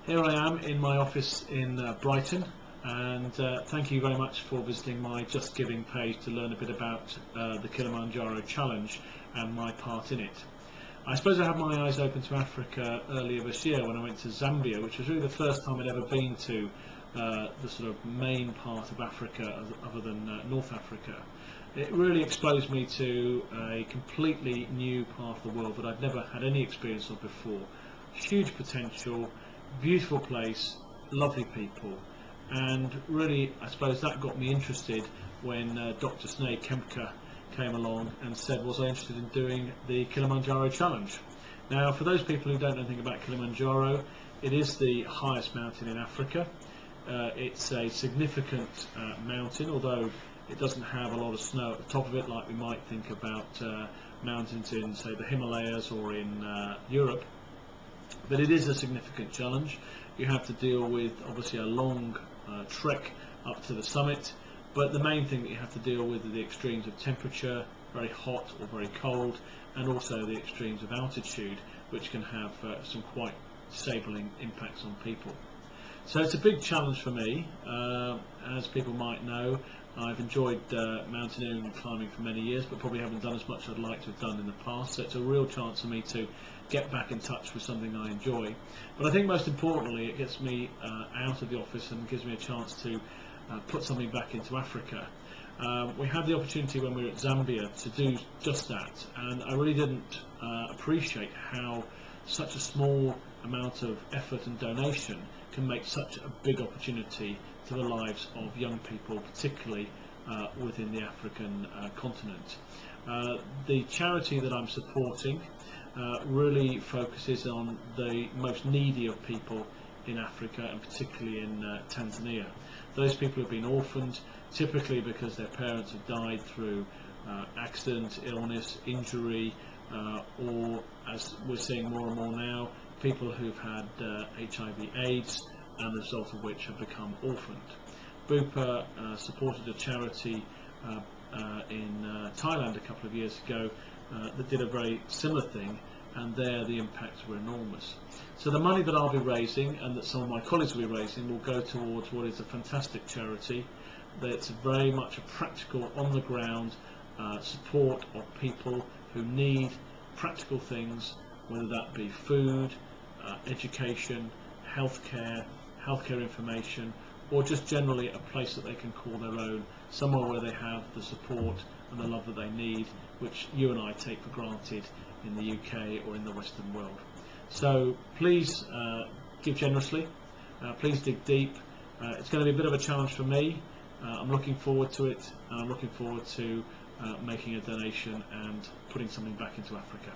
Here I am in my office in Brighton, and thank you very much for visiting my Just Giving page to learn a bit about the Kilimanjaro Challenge and my part in it. I suppose I had my eyes open to Africa earlier this year when I went to Zambia, which was really the first time I'd ever been to the sort of main part of Africa other than North Africa. It really exposed me to a completely new part of the world that I'd never had any experience of before. Huge potential, beautiful place, lovely people, and really I suppose that got me interested when Dr. Sneh Kempker came along and said, was I interested in doing the Kilimanjaro Challenge. Now, for those people who don't know anything about Kilimanjaro, it is the highest mountain in Africa. It's a significant mountain, although it doesn't have a lot of snow at the top of it like we might think about mountains in, say, the Himalayas or in Europe. But it is a significant challenge. You have to deal with obviously a long trek up to the summit, but the main thing that you have to deal with are the extremes of temperature, very hot or very cold, and also the extremes of altitude, which can have some quite disabling impacts on people. So it's a big challenge for me. As people might know, I've enjoyed mountaineering and climbing for many years, but probably haven't done as much as I'd like to have done in the past. So it's a real chance for me to get back in touch with something I enjoy. But I think most importantly, it gets me out of the office and gives me a chance to put something back into Africa. We had the opportunity when we were at Zambia to do just that, and I really didn't appreciate how such a small amount of effort and donation can make such a big opportunity to the lives of young people, particularly within the African continent. The charity that I'm supporting really focuses on the most needy of people in Africa, and particularly in Tanzania. Those people have been orphaned, typically because their parents have died through accident, illness, injury, or, as we're seeing more and more now, people who've had HIV/AIDS, and the result of which have become orphaned. Bupa supported a charity in Thailand a couple of years ago that did a very similar thing, and there the impacts were enormous. So the money that I'll be raising, and that some of my colleagues will be raising, will go towards what is a fantastic charity that's very much a practical, on the ground support of people who need practical things, whether that be food, education, healthcare information, or just generally a place that they can call their own, somewhere where they have the support and the love that they need, which you and I take for granted in the UK or in the Western world. So please give generously, please dig deep. It's going to be a bit of a challenge for me. I'm looking forward to it, and I'm looking forward to making a donation and putting something back into Africa.